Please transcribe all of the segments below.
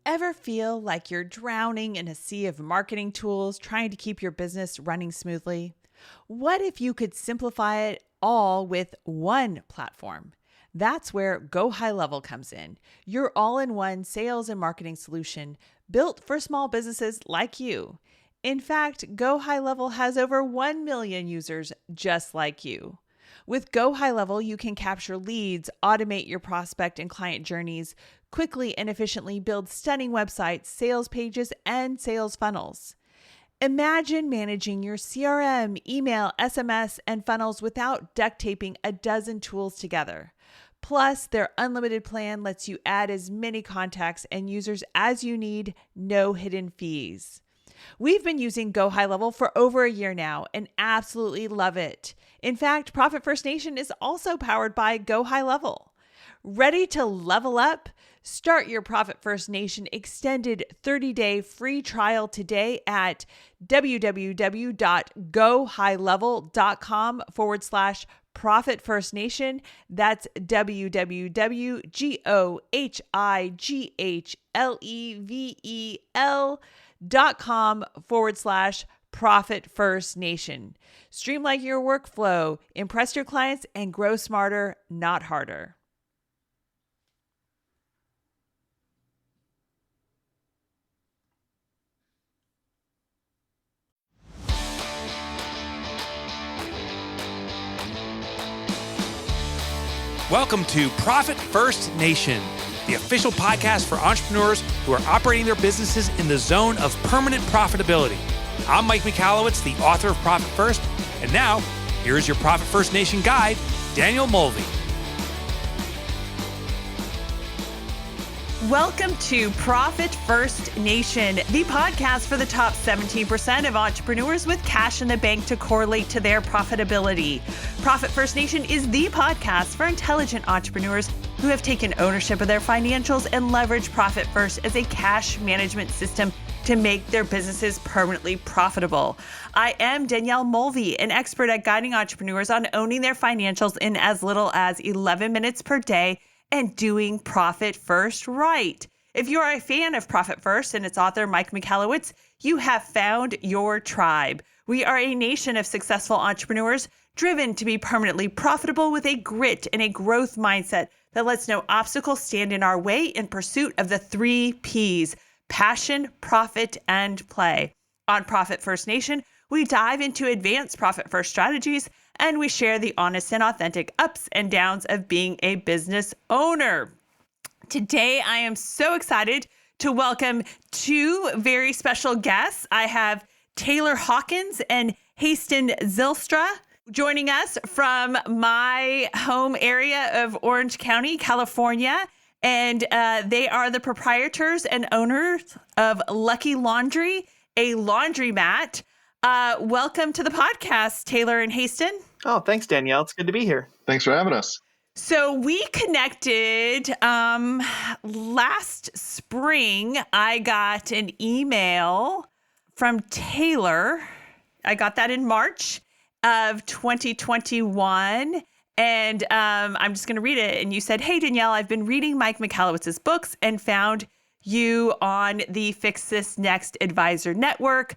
Ever feel like you're drowning in a sea of marketing tools trying to keep your business running smoothly? What if you could simplify it all with one platform? That's where Go High Level comes in, your all-in-one sales and marketing solution built for small businesses like you. In fact, Go High Level has over 1 million users just like you. With Go High Level, you can capture leads, automate your prospect and client journeys, quickly and efficiently build stunning websites, sales pages, and sales funnels. Imagine managing your CRM, email, SMS, and funnels without duct taping a dozen tools together. Plus, their unlimited plan lets you add as many contacts and users as you need, no hidden fees. We've been using Go High Level for over a year now and absolutely love it. In fact, Profit First Nation is also powered by Go High Level. Ready to level up? Start your Profit First Nation extended 30-day free trial today at www.gohighlevel.com/Profit First Nation. That's www.gohighlevel.com/Profit First Nation. Streamline your workflow, impress your clients, and grow smarter, not harder. Welcome to Profit First Nation, the official podcast for entrepreneurs who are operating their businesses in the zone of permanent profitability. I'm Mike Michalowicz, the author of Profit First, and now here's your Profit First Nation guide, Danielle Mulvey. Welcome to Profit First Nation, the podcast for the top 17% of entrepreneurs with cash in the bank to correlate to their profitability. Profit First Nation is the podcast for intelligent entrepreneurs who have taken ownership of their financials and leverage Profit First as a cash management system to make their businesses permanently profitable. I am Danielle Mulvey, an expert at guiding entrepreneurs on owning their financials in as little as 11 minutes per day and doing Profit First right. If you are a fan of Profit First and its author, Mike Michalowicz, you have found your tribe. We are a nation of successful entrepreneurs driven to be permanently profitable with a grit and a growth mindset that lets no obstacle stand in our way in pursuit of the 3 Ps: passion, profit, and play. On Profit First Nation, we dive into advanced Profit First strategies and we share the honest and authentic ups and downs of being a business owner. Today, I am so excited to welcome 2 very special guests. I have Taylor Hawkins and Hastin Zylstra joining us from my home area of Orange County, California. And they are the proprietors and owners of Lucky Laundry, a laundromat. Welcome to the podcast, Taylor and Hastin. Oh, thanks, Danielle. It's good to be here. Thanks for having us. So we connected last spring. I got an email from Taylor. I got that in March of 2021. And I'm just going to read it. And you said, "Hey, Danielle, I've been reading Mike Michalowicz's books and found you on the Fix This Next Advisor Network.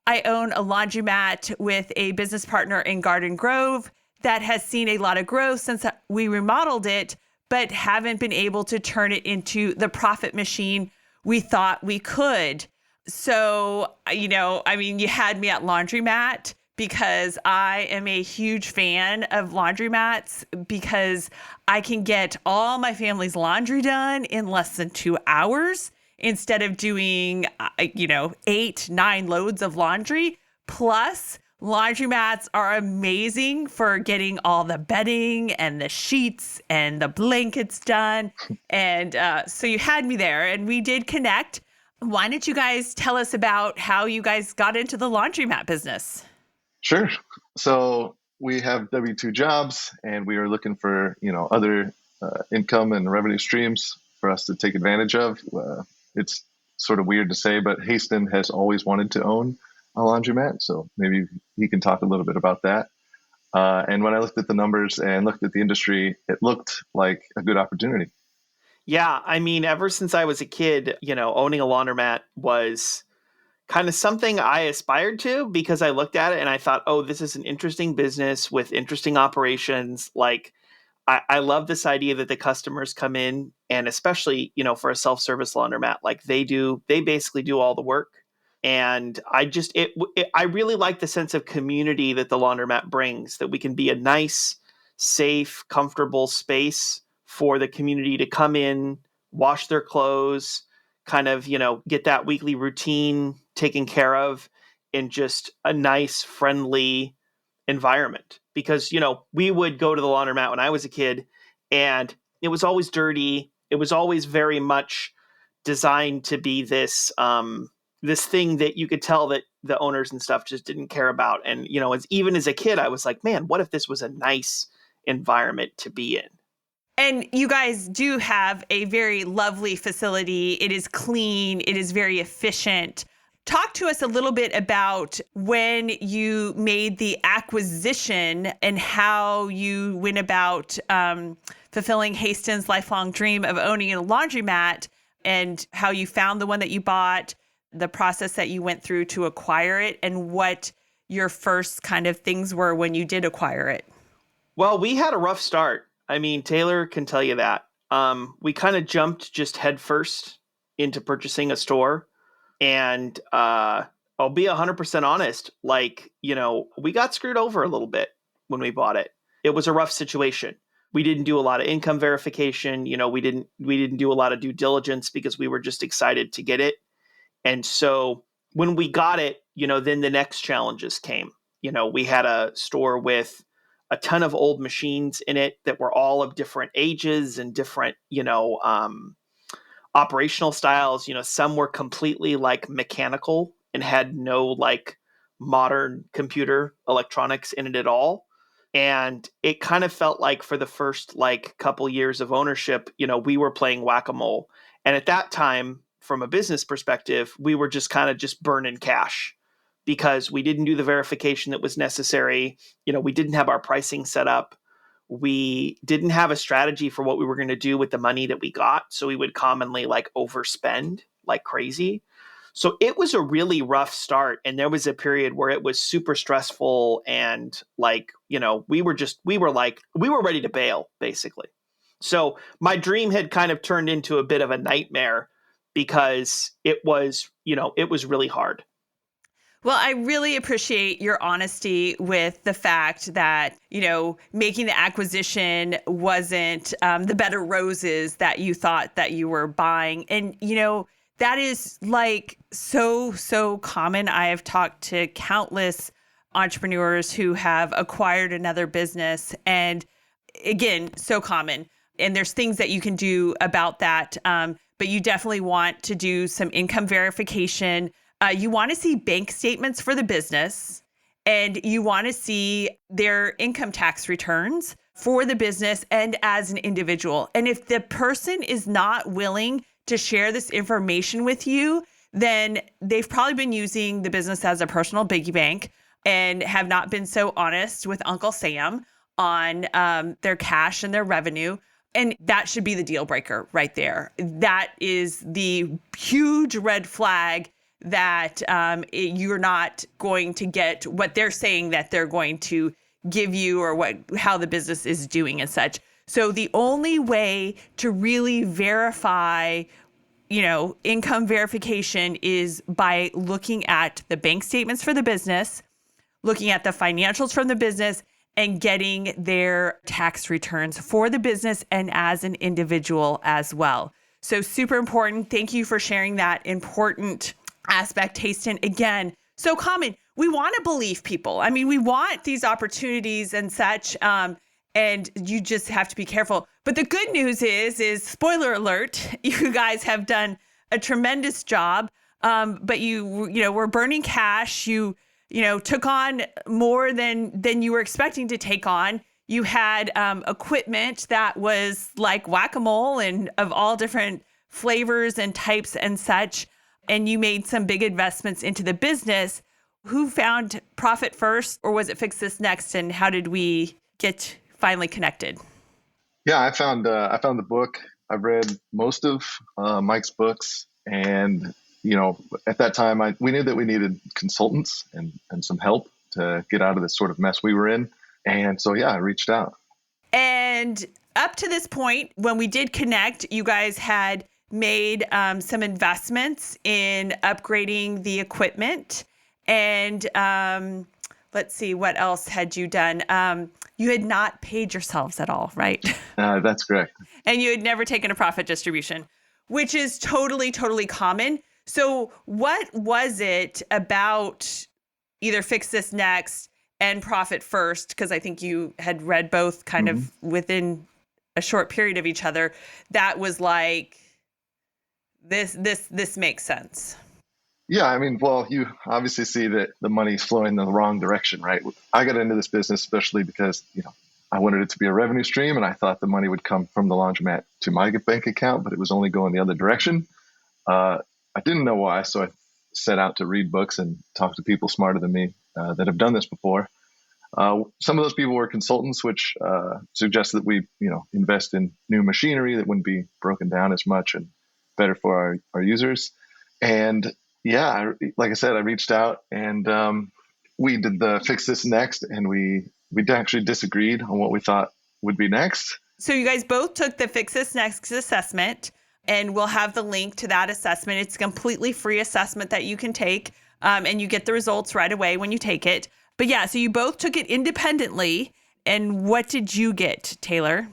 I own a laundromat with a business partner in Garden Grove that has seen a lot of growth since we remodeled it, but haven't been able to turn it into the profit machine we thought we could." So, you had me at laundromat because I am a huge fan of laundromats because I can get all my family's laundry done in less than 2 hours instead of doing, 8-9 loads of laundry. Plus, laundromats are amazing for getting all the bedding and the sheets and the blankets done. And so you had me there and we did connect. Why don't you guys tell us about how you guys got into the laundromat business? Sure. So we have W-2 jobs and we are looking for, other income and revenue streams for us to take advantage of. It's sort of weird to say, but Hastin has always wanted to own a laundromat. So maybe he can talk a little bit about that. And when I looked at the numbers and looked at the industry, it looked like a good opportunity. Yeah, I mean, ever since I was a kid, owning a laundromat was kind of something I aspired to because I looked at it and I thought, oh, this is an interesting business with interesting operations. Like, I love this idea that the customers come in and especially, for a self-service laundromat, like they basically do all the work. And I really like the sense of community that the laundromat brings, that we can be a nice, safe, comfortable space for the community to come in, wash their clothes, kind of, get that weekly routine taken care of in just a nice, friendly environment. Because, we would go to the laundromat when I was a kid and it was always dirty. It was always very much designed to be this thing that you could tell that the owners and stuff just didn't care about. And, even as a kid, I was like, man, what if this was a nice environment to be in? And you guys do have a very lovely facility. It is clean. It is very efficient. Talk to us a little bit about when you made the acquisition and how you went about fulfilling Hastin's lifelong dream of owning a laundromat, and how you found the one that you bought, the process that you went through to acquire it, and what your first kind of things were when you did acquire it. Well, we had a rough start. I mean, Taylor can tell you that. We kind of jumped just headfirst into purchasing a store. And I'll be 100% honest, we got screwed over a little bit when we bought it. It was a rough situation. We didn't do a lot of income verification. We didn't do a lot of due diligence because we were just excited to get it. And so when we got it, then the next challenges came. We had a store with a ton of old machines in it that were all of different ages and different, operational styles. Some were completely mechanical and had no modern computer electronics in it at all. And it kind of felt like for the first couple years of ownership, we were playing whack-a-mole. And at that time, from a business perspective, we were just kind of just burning cash because we didn't do the verification that was necessary. We didn't have our pricing set up. We didn't have a strategy for what we were going to do with the money that we got. So we would commonly overspend like crazy. So it was a really rough start. And there was a period where it was super stressful. And we were ready to bail basically. So my dream had kind of turned into a bit of a nightmare because it was really hard. Well, I really appreciate your honesty with the fact that, making the acquisition wasn't the bed of roses that you thought that you were buying. And, that is so common. I have talked to countless entrepreneurs who have acquired another business. And again, so common. And there's things that you can do about that. But you definitely want to do some income verification. You want to see bank statements for the business, and you want to see their income tax returns for the business and as an individual. And if the person is not willing to share this information with you, then they've probably been using the business as a personal piggy bank and have not been so honest with Uncle Sam on their cash and their revenue. And that should be the deal breaker right there. That is the huge red flag that you're not going to get what they're saying that they're going to give you, or how the business is doing and such. So the only way to really verify, income verification is by looking at the bank statements for the business, looking at the financials from the business, and getting their tax returns for the business and as an individual as well. So super important. Thank you for sharing that important aspect, Hastin. Again, so common. We want to believe people. I mean, we want these opportunities and such, and you just have to be careful. But the good news is spoiler alert, you guys have done a tremendous job. But you were burning cash. You took on more than you were expecting to take on. You had equipment that was like whack-a-mole and of all different flavors and types and such. And you made some big investments into the business. Who found Profit First, or was it Fix This Next? And how did we get finally connected? Yeah, I found the book I've read most of Mike's books, and at that time we knew that we needed consultants and some help to get out of this sort of mess we were in. And so, I reached out. And up to this point, when we did connect, you guys had made some investments in upgrading the equipment. And let's see, what else had you done? You had not paid yourselves at all, right? That's correct. And you had never taken a profit distribution, which is totally, totally common. So what was it about either Fix This Next and Profit First, because I think you had read both kind of within a short period of each other, that was like, this makes sense? Yeah, I mean, well, you obviously see that the money's flowing in the wrong direction, right? I got into this business especially because, I wanted it to be a revenue stream, and I thought the money would come from the laundromat to my bank account, but it was only going the other direction. I didn't know why, so I set out to read books and talk to people smarter than me that have done this before. Some of those people were consultants, which suggested that we, invest in new machinery that wouldn't be broken down as much and better for our users. And like I said, I reached out and we did the Fix This Next, and we actually disagreed on what we thought would be next. So you guys both took the Fix This Next assessment, and we'll have the link to that assessment. It's a completely free assessment that you can take, and you get the results right away when you take it. But so you both took it independently. And what did you get, Taylor?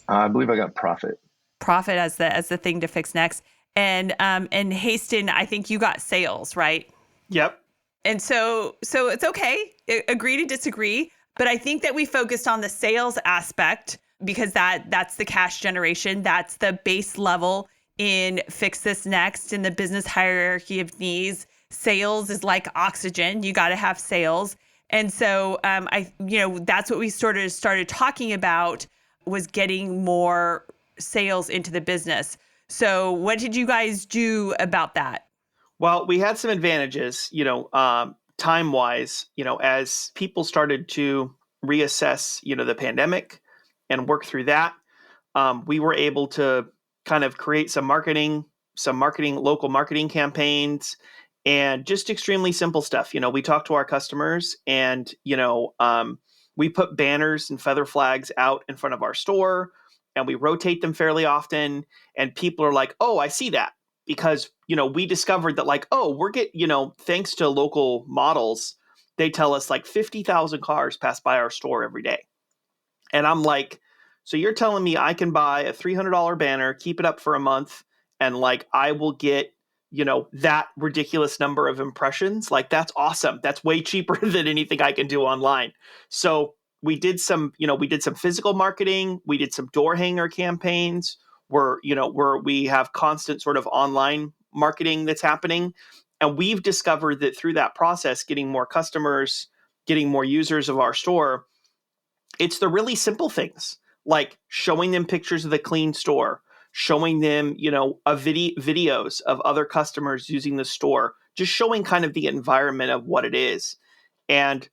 I believe I got profit. Profit as the thing to fix next. And Hastin, I think you got sales, right? Yep. And so it's okay. Agree to disagree. But I think that we focused on the sales aspect because that's the cash generation. That's the base level in Fix This Next in the business hierarchy of needs. Sales is like oxygen. You got to have sales. And so that's what we started talking about, was getting more sales into the business. So what did you guys do about that? Well, we had some advantages, time-wise, as people started to reassess, the pandemic and work through that. We were able to kind of create some local marketing campaigns, and just extremely simple stuff. We talk to our customers, and, we put banners and feather flags out in front of our store, and we rotate them fairly often. And people are like, oh, I see that. Because, we discovered that we're thanks to local models, they tell us 50,000 cars pass by our store every day. And I'm like, so you're telling me I can buy a $300 banner, keep it up for a month, and I will get, that ridiculous number of impressions? That's awesome. That's way cheaper than anything I can do online. So we did some physical marketing. We did some door hanger campaigns where we have constant sort of online marketing that's happening. And we've discovered that through that process, getting more customers, getting more users of our store, it's the really simple things like showing them pictures of the clean store, showing them, videos of other customers using the store, just showing kind of the environment of what it is. And,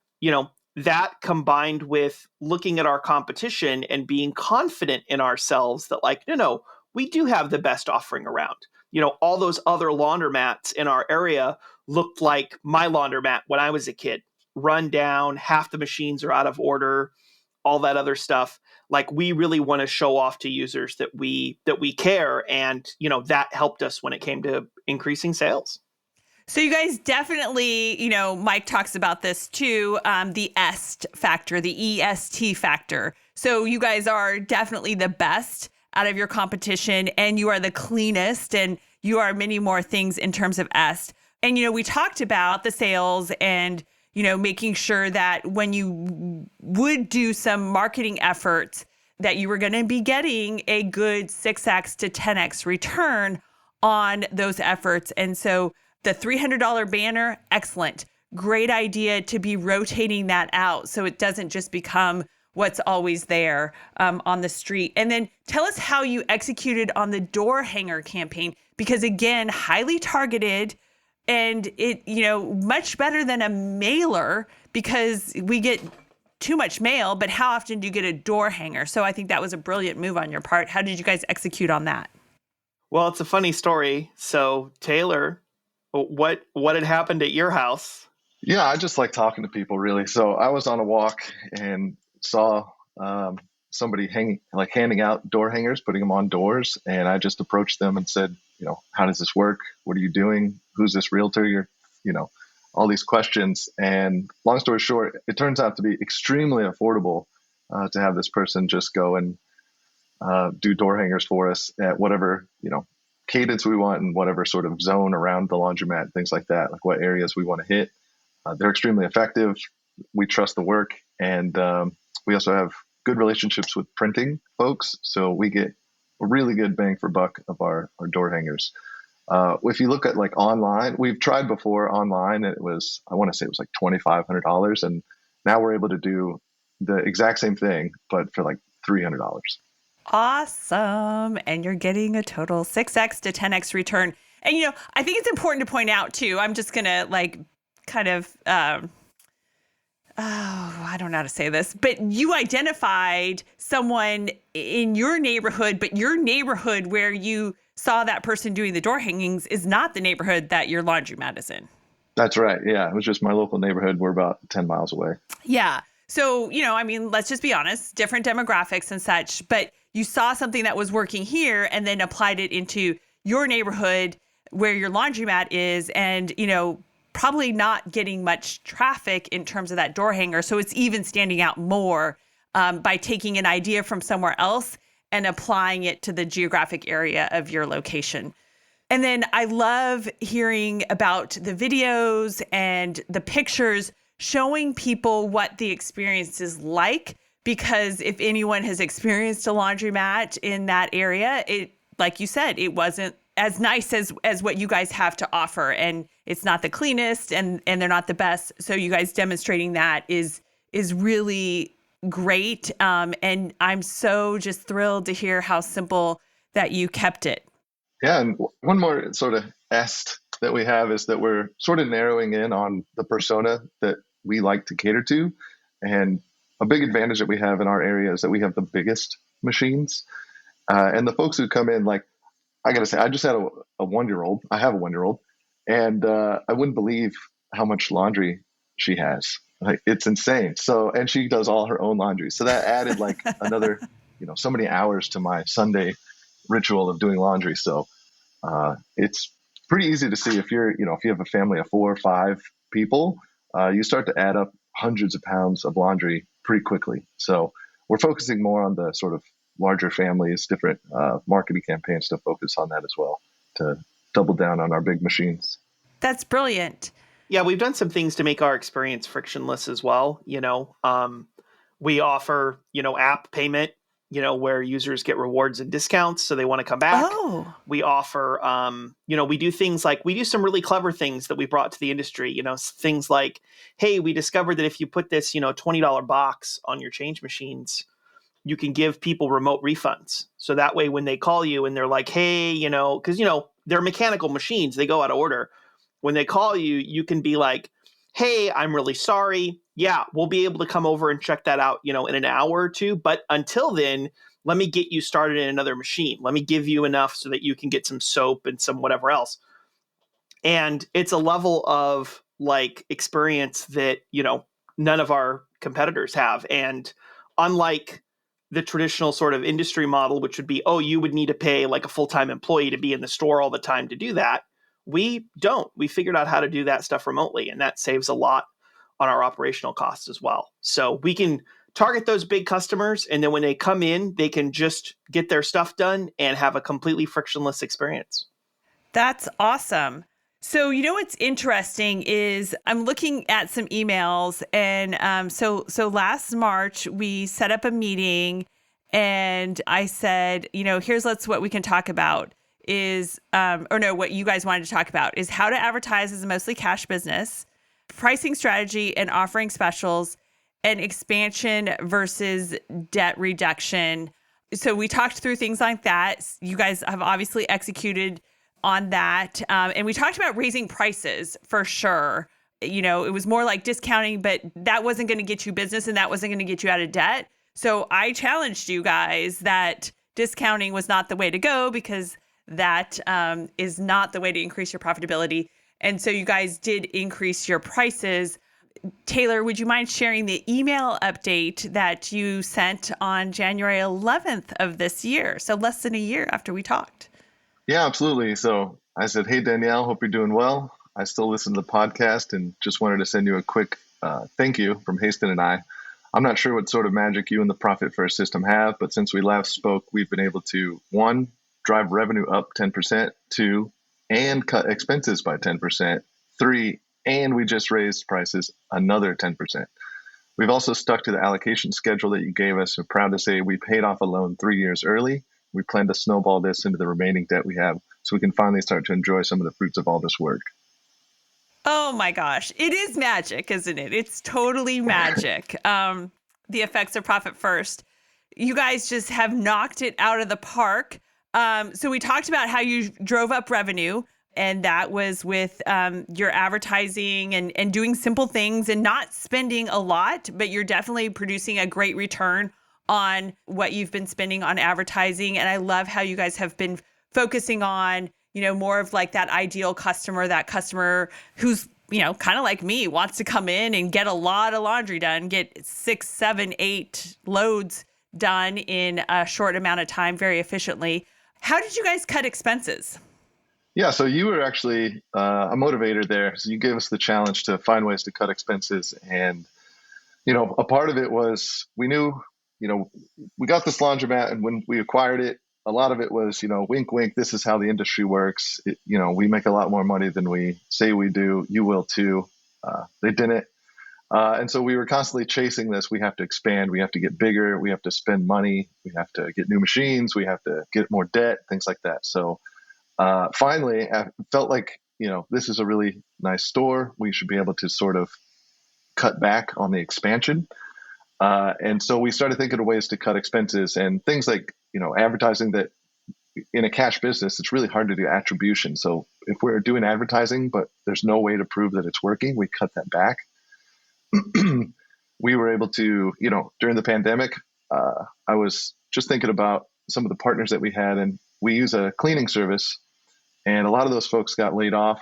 that combined with looking at our competition and being confident in ourselves that no, we do have the best offering around. All those other laundromats in our area looked like my laundromat when I was a kid, run down, half the machines are out of order, all that other stuff. We really want to show off to users that we care. And, that helped us when it came to increasing sales. So you guys definitely, Mike talks about this too, the EST factor, the EST factor. So you guys are definitely the best out of your competition, and you are the cleanest, and you are many more things in terms of EST. And, we talked about the sales and, making sure that when you would do some marketing efforts, that you were going to be getting a good 6x to 10x return on those efforts. And so the $300 banner, excellent. Great idea to be rotating that out so it doesn't just become what's always there on the street. And then tell us how you executed on the door hanger campaign, because again, highly targeted, and it, much better than a mailer, because we get too much mail, but how often do you get a door hanger? So I think that was a brilliant move on your part. How did you guys execute on that? Well, it's a funny story. So Taylor, what had happened at your house? Yeah, I just like talking to people, really. So I was on a walk and saw somebody handing out door hangers, putting them on doors, and I just approached them and said, how does this work? What are you doing? Who's this realtor? All these questions. And long story short, it turns out to be extremely affordable to have this person just go and do door hangers for us at whatever cadence we want and whatever sort of zone around the laundromat, things like that, like what areas we want to hit. They're extremely effective. We trust the work, and we also have good relationships with printing folks, so we get a really good bang for buck of our door hangers. If you look at like online, we've tried before online, and I want to say it was like $2,500, and now we're able to do the exact same thing, but for like $300. Awesome. And you're getting a total 6x to 10x return. And, I think it's important to point out too, I'm just going to I don't know how to say this, but you identified someone in your neighborhood, but your neighborhood where you saw that person doing the door hangings is not the neighborhood that your laundromat is in. That's right. Yeah. It was just my local neighborhood. We're about 10 miles away. Yeah. So, let's just be honest, different demographics and such, but you saw something that was working here and then applied it into your neighborhood where your laundromat is, and, probably not getting much traffic in terms of that door hanger. So it's even standing out more by taking an idea from somewhere else and applying it to the geographic area of your location. And then I love hearing about the videos and the pictures showing people what the experience is like, because if anyone has experienced a laundromat in that area, it, like you said, it wasn't as nice as what you guys have to offer. And it's not the cleanest and they're not the best. So you guys demonstrating that is really great. And I'm so just thrilled to hear how simple that you kept it. Yeah. And one more sort of est that we have is that we're sort of narrowing in on the persona that we like to cater to. And a big advantage that we have in our area is that we have the biggest machines. And the folks who come in, like, I got to say, I just had a 1-year-old. I have a 1-year-old. And I wouldn't believe how much laundry she has. Like, it's insane. So, and she does all her own laundry. So that added like another, so many hours to my Sunday ritual of doing laundry. So it's pretty easy to see if if you have a family of 4 or 5 people, you start to add up hundreds of pounds of laundry pretty quickly. So we're focusing more on the sort of larger families, different marketing campaigns to focus on that as well, to double down on our big machines. That's brilliant. Yeah, we've done some things to make our experience frictionless as well. We offer, app payment, where users get rewards and discounts, so they want to come back. Oh. We offer, we do things like, we do some really clever things that we brought to the industry, things like, hey, we discovered that if you put this, $20 box on your change machines, you can give people remote refunds. So that way, when they call you and they're like, hey, because, they're mechanical machines, they go out of order. When they call you, you can be like, hey, I'm really sorry. Yeah, we'll be able to come over and check that out, in an hour or two. But until then, let me get you started in another machine. Let me give you enough so that you can get some soap and some whatever else. And it's a level of like experience that, none of our competitors have. And unlike the traditional sort of industry model, which would be, oh, you would need to pay like a full-time employee to be in the store all the time to do that. We don't. We figured out how to do that stuff remotely, and that saves a lot on our operational costs as well. So we can target those big customers, and then when they come in, they can just get their stuff done and have a completely frictionless experience. That's awesome. So, what's interesting is I'm looking at some emails, and so last March we set up a meeting, and I said, here's what we can talk about is, what you guys wanted to talk about is how to advertise as a mostly cash business, pricing strategy and offering specials, and expansion versus debt reduction. So we talked through things like that. You guys have obviously executed on that. And we talked about raising prices for sure. it was more like discounting, but that wasn't going to get you business and that wasn't going to get you out of debt. So I challenged you guys that discounting was not the way to go because that is not the way to increase your profitability. And so you guys did increase your prices. Taylor, would you mind sharing the email update that you sent on January 11th of this year? So less than a year after we talked. Yeah, absolutely. So I said, hey, Danielle, hope you're doing well. I still listen to the podcast and just wanted to send you a quick thank you from Hastin and I. I'm not sure what sort of magic you and the Profit First system have, but since we last spoke, we've been able to, 1, drive revenue up 10%, 2, and cut expenses by 10%, 3, and we just raised prices another 10%. We've also stuck to the allocation schedule that you gave us. We're proud to say we paid off a loan 3 years early. We plan to snowball this into the remaining debt we have so we can finally start to enjoy some of the fruits of all this work. Oh my gosh. It is magic, isn't it? It's totally magic. The effects of Profit First. You guys just have knocked it out of the park. So we talked about how you drove up revenue, and that was with your advertising and doing simple things and not spending a lot, but you're definitely producing a great return on what you've been spending on advertising. And I love how you guys have been focusing on, more of like that ideal customer, that customer who's, kind of like me, wants to come in and get a lot of laundry done, get 6, 7, 8 loads done in a short amount of time very efficiently. How did you guys cut expenses? Yeah, so you were actually a motivator there. So you gave us the challenge to find ways to cut expenses. And, a part of it was we knew, we got this laundromat, and when we acquired it, a lot of it was, wink, wink, this is how the industry works. We make a lot more money than we say we do. You will too. They didn't. And so we were constantly chasing this. We have to expand. We have to get bigger. We have to spend money. We have to get new machines. We have to get more debt, things like that. So finally, I felt like, this is a really nice store. We should be able to sort of cut back on the expansion. And so we started thinking of ways to cut expenses and things like, advertising that in a cash business, it's really hard to do attribution. So if we're doing advertising, but there's no way to prove that it's working, we cut that back. We were able to, during the pandemic, I was just thinking about some of the partners that we had, and we use a cleaning service, and a lot of those folks got laid off.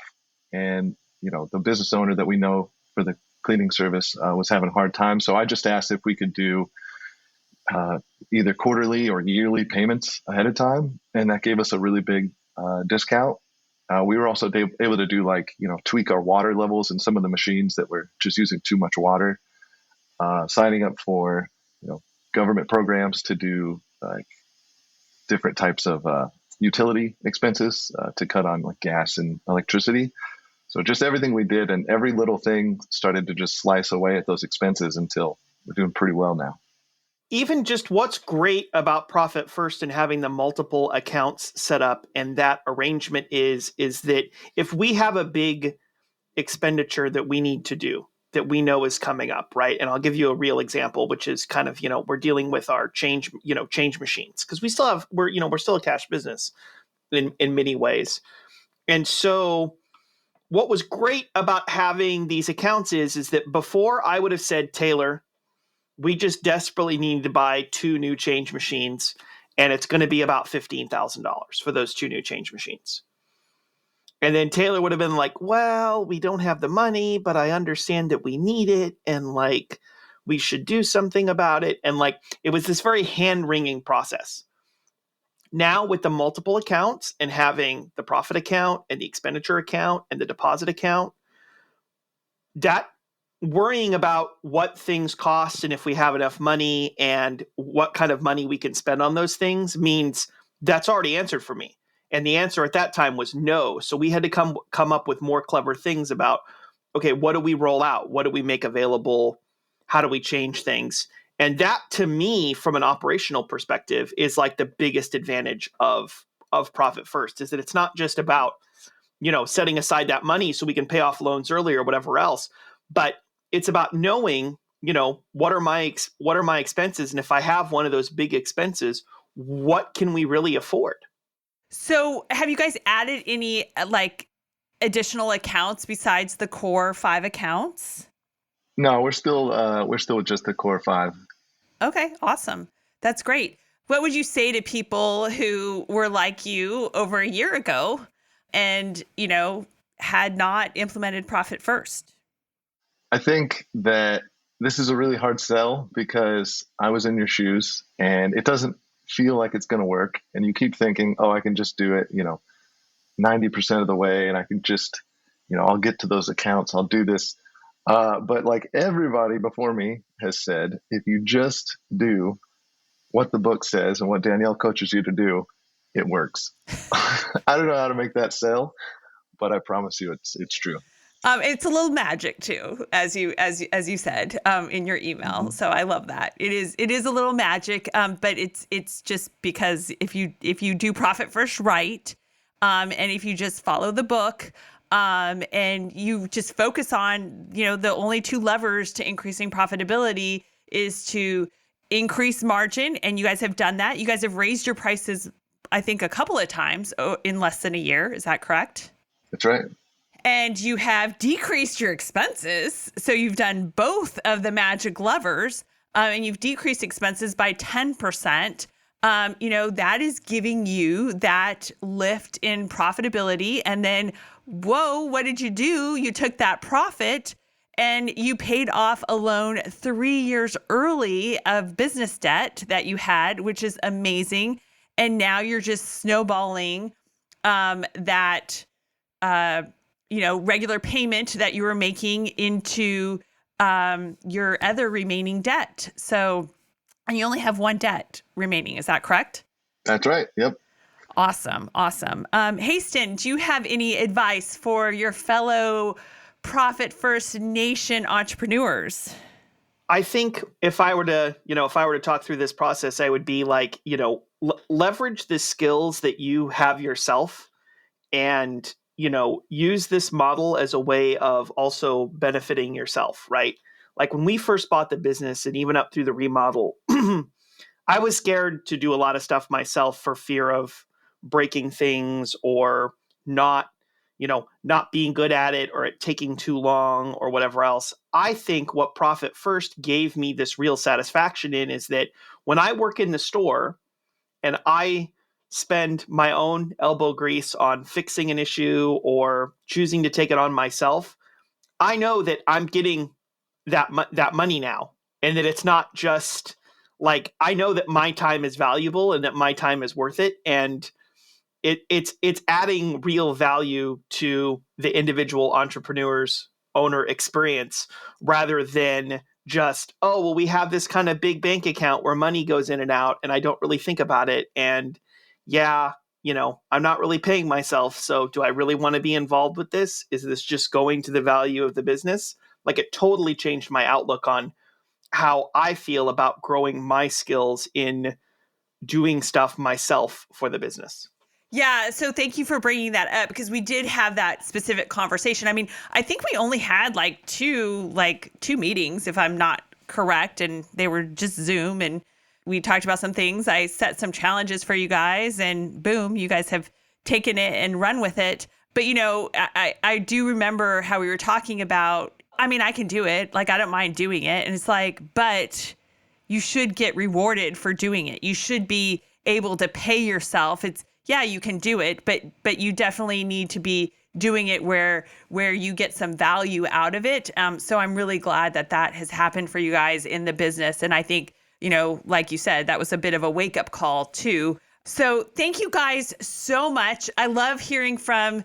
And, the business owner that we know for the cleaning service was having a hard time. So I just asked if we could do either quarterly or yearly payments ahead of time. And that gave us a really big discount. We were also able to do tweak our water levels in some of the machines that were just using too much water, signing up for, government programs to do different types of utility expenses to cut on gas and electricity. So just everything we did, and every little thing started to just slice away at those expenses until we're doing pretty well now. Even just what's great about Profit First and having the multiple accounts set up and that arrangement is that if we have a big expenditure that we need to do that we know is coming up, right? And I'll give you a real example, which is kind of, we're dealing with our change machines, because we're still a cash business in many ways. And so what was great about having these accounts is that before I would have said, Taylor, we just desperately need to buy 2 new change machines, and it's going to be about $15,000 for those 2 new change machines. And then Taylor would have been like, well, we don't have the money, but I understand that we need it, and we should do something about it. And it was this very hand-wringing process. Now with the multiple accounts and having the profit account and the expenditure account and the deposit account, that worrying about what things cost and if we have enough money and what kind of money we can spend on those things means that's already answered for me. And the answer at that time was no. So we had to come up with more clever things about, okay, what do we roll out? What do we make available? How do we change things? And that, to me, from an operational perspective, is the biggest advantage of Profit First, is that it's not just about, setting aside that money so we can pay off loans early or whatever else, but it's about knowing, what are my expenses, and if I have one of those big expenses, what can we really afford? So have you guys added any additional accounts besides the core 5 accounts? No, we're still with just the core 5. Okay, awesome. That's great. What would you say to people who were like you over a year ago and, had not implemented Profit First? I think that this is a really hard sell because I was in your shoes and it doesn't feel like it's going to work. And you keep thinking, oh, I can just do it, 90% of the way. And I can just, I'll get to those accounts. I'll do this. But like everybody before me has said, if you just do what the book says and what Danielle coaches you to do, it works. I don't know how to make that sell, but I promise you it's true. It's a little magic too, as you said in your email. Mm-hmm. So I love that. It is a little magic, but it's just because if you do Profit First right, and if you just follow the book, and you just focus on, the only 2 levers to increasing profitability is to increase margin, and you guys have done that. You guys have raised your prices, I think, a couple of times in less than a year. Is that correct? That's right. And you have decreased your expenses. So you've done both of the magic levers, and you've decreased expenses by 10%. That is giving you that lift in profitability. And then, whoa, what did you do? You took that profit and you paid off a loan 3 years early of business debt that you had, which is amazing. And now you're just snowballing that regular payment that you were making into your other remaining debt. So, and you only have 1 debt remaining. Is that correct? That's right. Yep. Awesome. Hastin, do you have any advice for your fellow Profit First Nation entrepreneurs? I think if I were to talk through this process, I would be like, leverage the skills that you have yourself and, use this model as a way of also benefiting yourself, right? Like when we first bought the business and even up through the remodel, I was scared to do a lot of stuff myself for fear of breaking things or not being good at it or it taking too long or whatever else. I think what Profit First gave me this real satisfaction in is that when I work in the store and I spend my own elbow grease on fixing an issue or choosing to take it on myself, I know that I'm getting that money now, and that it's not just like, I know that my time is valuable and that my time is worth it, and it's adding real value to the individual entrepreneur's owner experience rather than just, oh, well, we have this kind of big bank account where money goes in and out and I don't really think about it. And yeah, I'm not really paying myself. So do I really want to be involved with this? Is this just going to the value of the business? Like, it totally changed my outlook on how I feel about growing my skills in doing stuff myself for the business. Yeah. So thank you for bringing that up, because we did have that specific conversation. I mean, I think we only had two meetings, if I'm not correct, and they were just Zoom, and we talked about some things. I set some challenges for you guys, and boom, you guys have taken it and run with it. But, I do remember how we were talking about, I mean, I can do it. Like, I don't mind doing it. And it's like, but you should get rewarded for doing it. You should be able to pay yourself. Yeah, you can do it, but you definitely need to be doing it where you get some value out of it. So I'm really glad that has happened for you guys in the business. And I think, like you said, that was a bit of a wake-up call too. So thank you guys so much. I love hearing from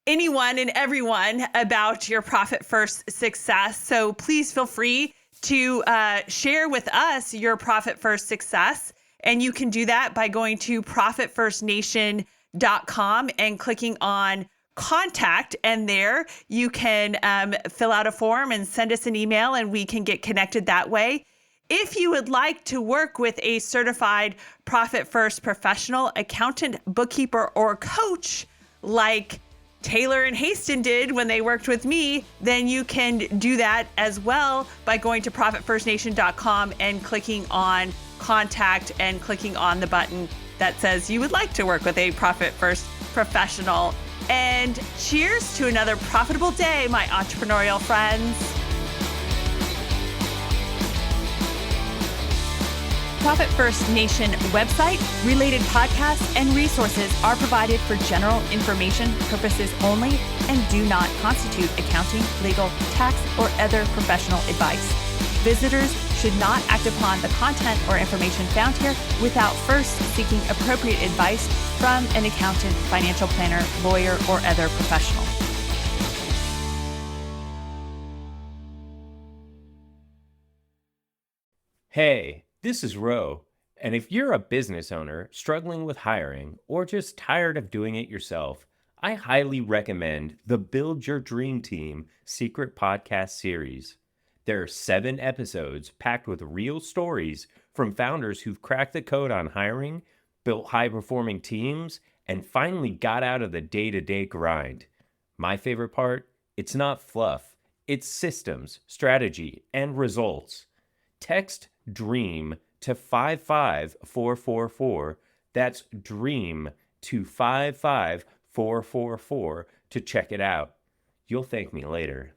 anyone and everyone about your Profit First success. So please feel free to share with us your Profit First success. And you can do that by going to profitfirstnation.com and clicking on contact. And there you can fill out a form and send us an email, and we can get connected that way. If you would like to work with a certified Profit First professional, accountant, bookkeeper, or coach like Taylor and Hastin did when they worked with me, then you can do that as well by going to profitfirstnation.com and clicking on contact and clicking on the button that says you would like to work with a Profit First professional. And cheers to another profitable day, my entrepreneurial friends. Profit First Nation website, related podcasts, and resources are provided for general information purposes only and do not constitute accounting, legal, tax, or other professional advice. Visitors should not act upon the content or information found here without first seeking appropriate advice from an accountant, financial planner, lawyer, or other professional. Hey, this is Ro, and if you're a business owner struggling with hiring or just tired of doing it yourself, I highly recommend the Build Your Dream Team Secret Podcast series. There are 7 episodes packed with real stories from founders who've cracked the code on hiring, built high-performing teams, and finally got out of the day-to-day grind. My favorite part? It's not fluff. It's systems, strategy, and results. Text DREAM to 55444. That's DREAM to 55444 to check it out. You'll thank me later.